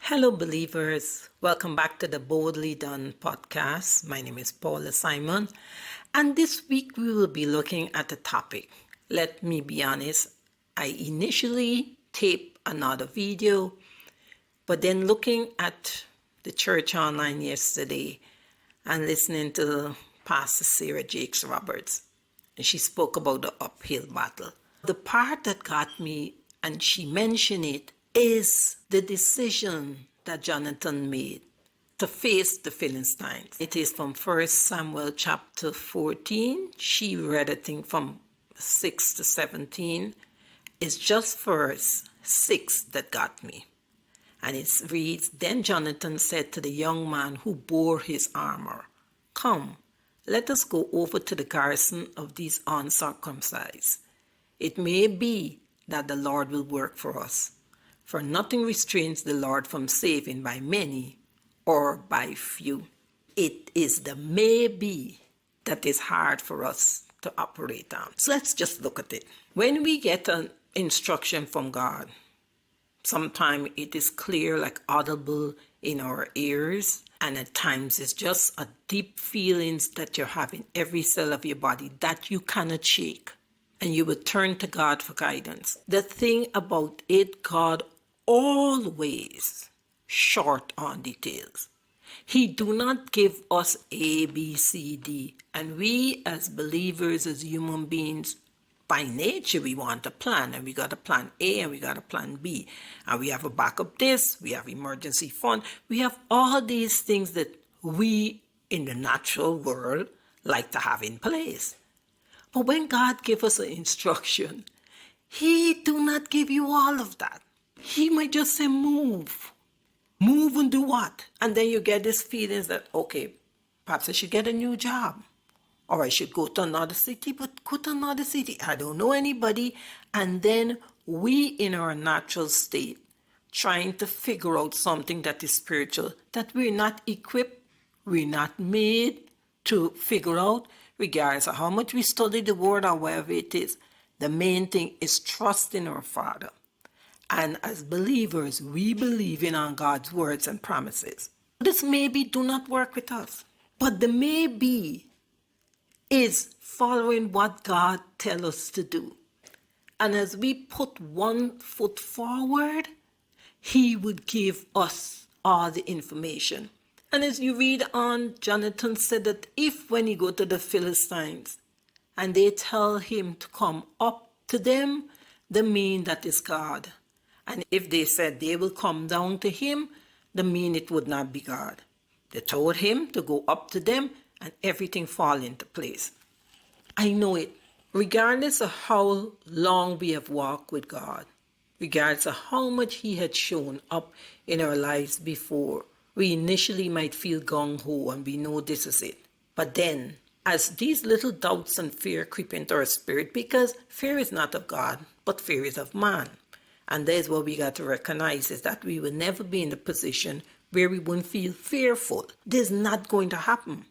Hello, believers. Welcome back to the Boldly Done podcast. My name is Paula Simon, and this week we will be looking at a topic. Let me be honest, I initially taped another video, but then looking at the church online yesterday and listening to Pastor Sarah Jakes Roberts, and she spoke about the uphill battle. The part that got me, and she mentioned it, is the decision that Jonathan made to face the Philistines. It is from 1 Samuel chapter 14. She read, I think, from 6 to 17. It's just verse 6 that got me. And it reads, Then Jonathan said to the young man who bore his armor, Come, let us go over to the garrison of these uncircumcised. It may be that the Lord will work for us. For nothing restrains the Lord from saving by many or by few. It is the maybe that is hard for us to operate on. So let's just look at it. When we get an instruction from God, sometimes it is clear, like audible in our ears, and at times it's just a deep feelings that you're having every cell of your body that you cannot shake. And you will turn to God for guidance. The thing about it, God always short on details. He do not give us A, B, C, D. And we as believers, as human beings, by nature, we want a plan. And we got a plan A and we got a plan B. And we have a backup this, we have emergency fund. We have all these things that we in the natural world like to have in place. But when God gives us an instruction, He do not give you all of that. He might just say, move. Move and do what? And then you get this feelings that, okay, perhaps I should get a new job. Or I should go to another city, but go to another city. I don't know anybody. And then we in our natural state, trying to figure out something that is spiritual, that we're not equipped, we're not made to figure out, regardless of how much we study the word or whatever it is. The main thing is trusting our Father. And as believers, we believe in on God's words and promises. This maybe do not work with us. But the maybe is following what God tells us to do. And as we put one foot forward, He would give us all the information. And as you read on, Jonathan said that if when he go to the Philistines and they tell him to come up to them, the mean that is God. And if they said they will come down to him, the mean it would not be God. They told him to go up to them and everything fall into place. I know it. Regardless of how long we have walked with God, regardless of how much He had shown up in our lives before, we initially might feel gung-ho and we know this is it. But then, as these little doubts and fear creep into our spirit, because fear is not of God, but fear is of man. And that's what we got to recognize, is that we will never be in the position where we won't feel fearful. This is not going to happen.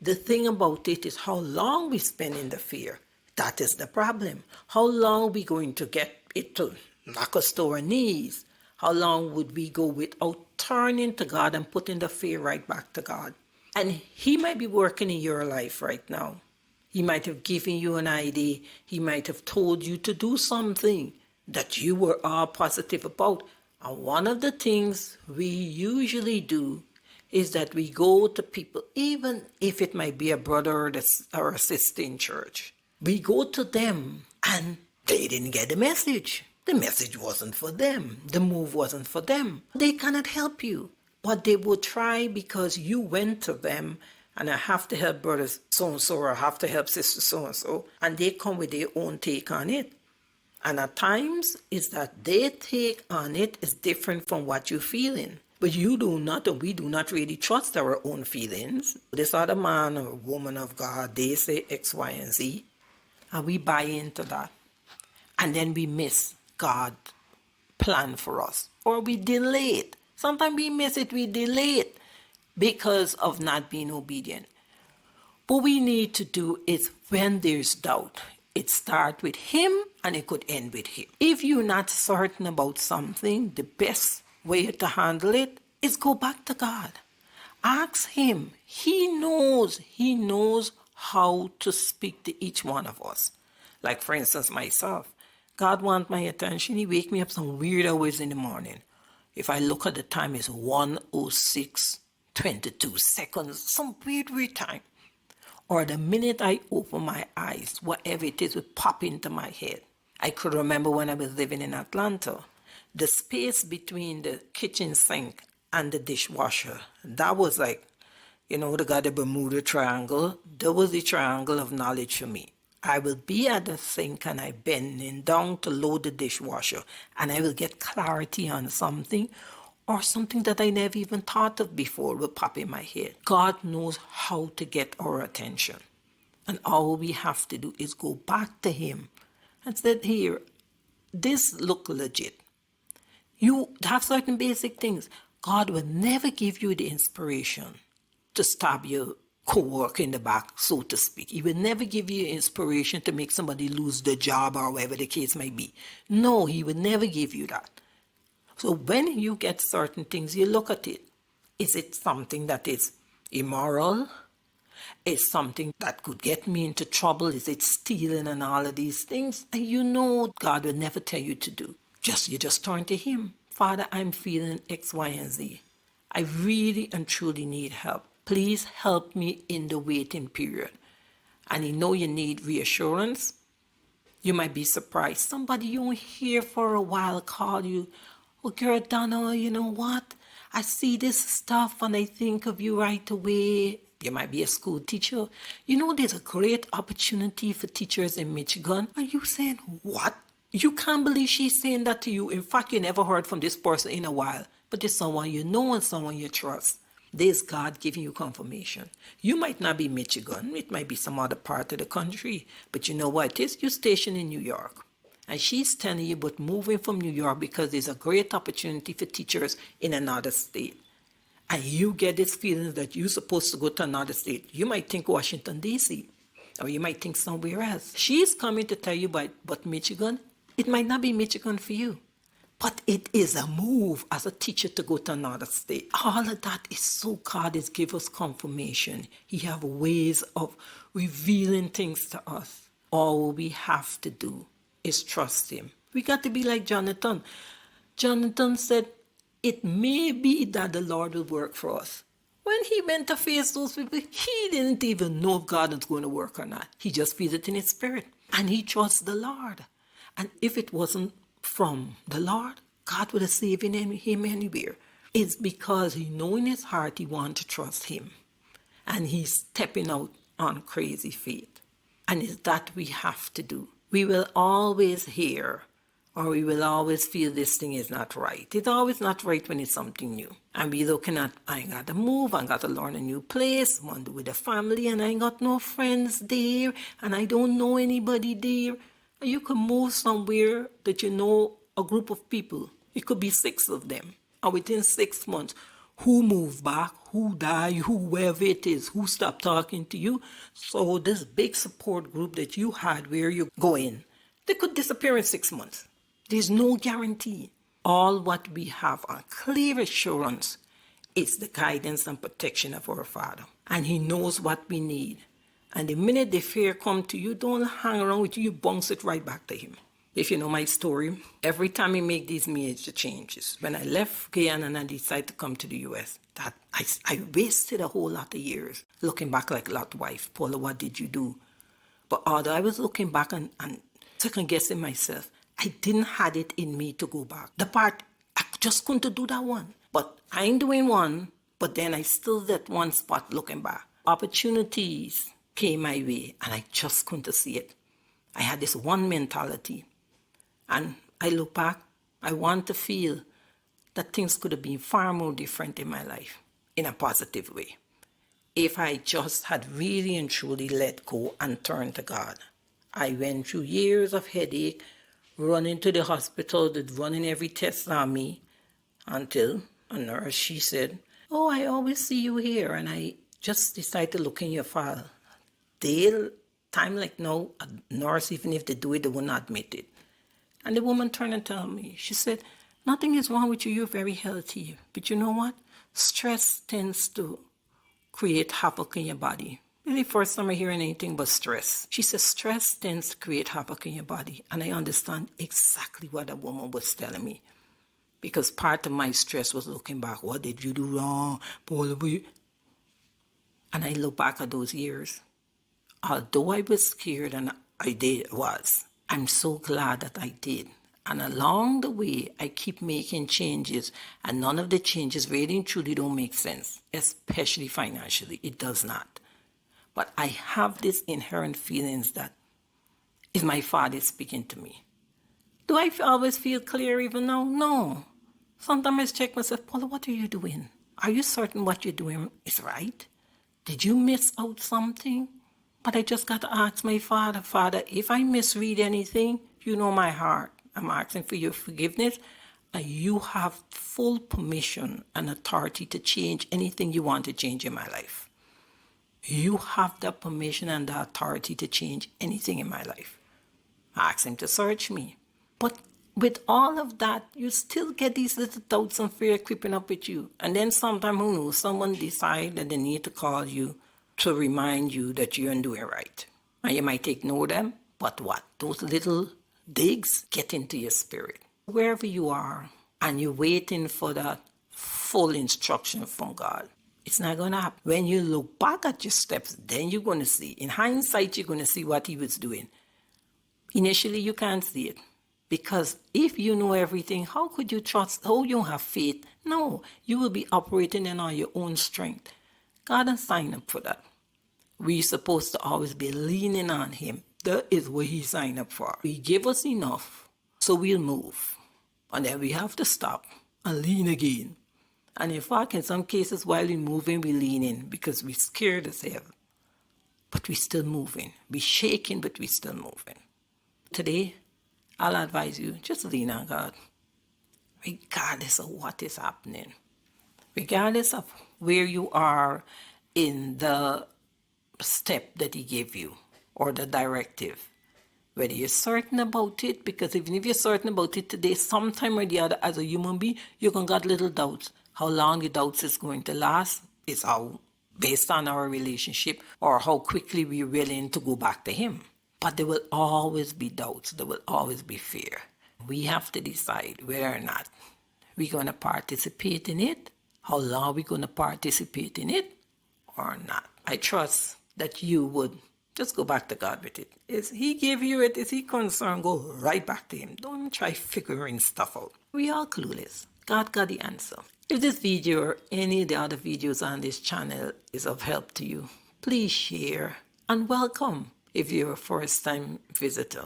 The thing about it is how long we spend in the fear. That is the problem. How long are we going to get it to knock us to our knees? How long would we go without turning to God and putting the fear right back to God? And He might be working in your life right now. He might have given you an idea. He might have told you to do something that you were all positive about. And one of the things we usually do is that we go to people, even if it might be a brother or a sister in church. We go to them and they didn't get the message. The message wasn't for them. The move wasn't for them. They cannot help you. But they will try because you went to them, and I have to help brother so-and-so, or I have to help sister so-and-so, and they come with their own take on it. And at times, it's that their take on it is different from what you're feeling. But you do not, or we do not really trust our own feelings. This other man or woman of God, they say X, Y, and Z, and we buy into that. And then we miss God's plan for us, or we delay it. Sometimes we miss it, we delay it because of not being obedient. What we need to do is, when there's doubt, it starts with Him and it could end with Him. If you're not certain about something, the best way to handle it is go back to God. Ask him. He knows how to speak to each one of us. Like, for instance, myself. God wants my attention. He wake me up some weird hours in the morning. If I look at the time, it's 1:06:22, some weird time. Or the minute I open my eyes, whatever it is will pop into my head. I could remember when I was living in Atlanta, the space between the kitchen sink and the dishwasher, that was like, they got the Bermuda Triangle. That was the triangle of knowledge for me. I will be at the sink and I bending down to load the dishwasher, and I will get clarity on something, or something that I never even thought of before will pop in my head. God knows how to get our attention. And all we have to do is go back to him and say, here, this look legit. You have certain basic things. God will never give you the inspiration to stab your co-worker in the back, so to speak. He will never give you inspiration to make somebody lose their job or whatever the case may be. No, he will never give you that. So when you get certain things, you look at it. Is it something that is immoral? Is something that could get me into trouble? Is it stealing and all of these things? And God will never tell you to do. You just turn to him. Father, I'm feeling X, Y, and Z. I really and truly need help. Please help me in the waiting period. And you need reassurance. You might be surprised. Somebody you won't hear for a while call you. Oh, girl, Donna, you know what? I see this stuff and I think of you right away. You might be a school teacher. There's a great opportunity for teachers in Michigan. Are you saying, what? You can't believe she's saying that to you. In fact, you never heard from this person in a while. But it's someone you know and someone you trust. There's God giving you confirmation. You might not be Michigan. It might be some other part of the country. But you know what it is? You're stationed in New York. And she's telling you about moving from New York because there's a great opportunity for teachers in another state. And you get this feeling that you're supposed to go to another state. You might think Washington, D.C., or you might think somewhere else. She's coming to tell you about Michigan. It might not be Michigan for you, but it is a move as a teacher to go to another state. All of that is so God is give us confirmation. He have ways of revealing things to us. All we have to do is trust him. We got to be like Jonathan. Jonathan said, it may be that the Lord will work for us. When he went to face those people, he didn't even know if God was going to work or not. He just feels it in his spirit. And he trusts the Lord. And if it wasn't from the Lord, God would have saved him anywhere. It's because he knows in his heart he wants to trust him. And he's stepping out on crazy faith. And it's that we have to do. We will always hear, or we will always feel this thing is not right. It's always not right when it's something new. And we looking at, I got to move, I got to learn a new place, want to with a family, and I ain't got no friends there, and I don't know anybody there. You can move somewhere that you know a group of people. It could be 6 of them. And within 6 months, who moved back, who died, whoever it is, who stopped talking to you. So this big support group that you had where you go in, they could disappear in 6 months. There's no guarantee. All what we have a clear assurance is the guidance and protection of our Father. And he knows what we need. And the minute the fear come to you, don't hang around with you bounce it right back to him. If you know my story, every time I make these major changes, when I left Guyana and I decided to come to the U.S., that I wasted a whole lot of years looking back like Lot's wife. Paula, what did you do? But although I was looking back and second guessing myself, I didn't have it in me to go back. The part, I just couldn't do that one. But I ain't doing one, but then I still that one spot looking back. Opportunities came my way and I just couldn't see it. I had this one mentality. And I look back, I want to feel that things could have been far more different in my life in a positive way. If I just had really and truly let go and turned to God. I went through years of headache, running to the hospital, running every test on me, until a nurse, she said, oh, I always see you here. And I just decided to look in your file. Time like now, a nurse, even if they do it, they will not admit it. And the woman turned and told me, she said, Nothing is wrong with you. You're very healthy. But you know what? Stress tends to create havoc in your body. Really, first time I hear anything but stress. She says stress tends to create havoc in your body. And I understand exactly what that woman was telling me. Because part of my stress was looking back. What did you do wrong? And I look back at those years. Although I was scared, and I'm so glad that I did. And along the way, I keep making changes, and none of the changes really and truly don't make sense, especially financially. It does not. But I have this inherent feelings that is my Father speaking to me. Do I always feel clear even now? No. Sometimes I check myself, Paula, what are you doing? Are you certain what you're doing is right? Did you miss out something? But I just got to ask my Father, if I misread anything, you know my heart. I'm asking for your forgiveness. And you have full permission and authority to change anything you want to change in my life. You have the permission and the authority to change anything in my life. I ask him to search me. But with all of that, you still get these little doubts and fear creeping up with you. And then sometime, who knows, someone decide that they need to call you to remind you that you're doing right. And you might ignore them, but what? Those little digs get into your spirit. Wherever you are, and you're waiting for that full instruction from God, it's not going to happen. When you look back at your steps, then you're going to see. In hindsight, you're going to see what he was doing. Initially, you can't see it. Because if you know everything, how could you trust? How you have faith? No, you will be operating in on your own strength. God has signed up for that. We're supposed to always be leaning on him. That is what he signed up for. He gave us enough, so we'll move. And then we have to stop and lean again. And in fact, in some cases, while we're moving, we're leaning because we're scared as hell. But we're still moving. We're shaking, but we're still moving. Today, I'll advise you, just lean on God. Regardless of what is happening. Regardless of where you are in the step that he gave you or the directive. Whether you're certain about it, because even if you're certain about it today, sometime or the other, as a human being, you're going to get little doubts. How long the doubts is going to last is how, based on our relationship or how quickly we're willing to go back to him. But there will always be doubts. There will always be fear. We have to decide whether or not we're going to participate in it, how long we're going to participate in it or not. I trust that you would just go back to God with it. Is he gave you it? Is he concerned? Go right back to him. Don't try figuring stuff out. We are clueless. God got the answer. If this video or any of the other videos on this channel is of help to you, please share and welcome if you're a first-time visitor.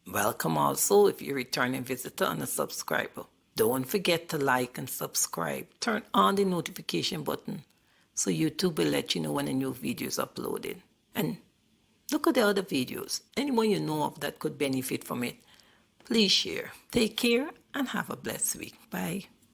Welcome also if you're a returning visitor and a subscriber. Don't forget to like and subscribe. Turn on the notification button so YouTube will let you know when a new video is uploaded. And look at the other videos. Anyone you know of that could benefit from it, please share. Take care and have a blessed week. Bye.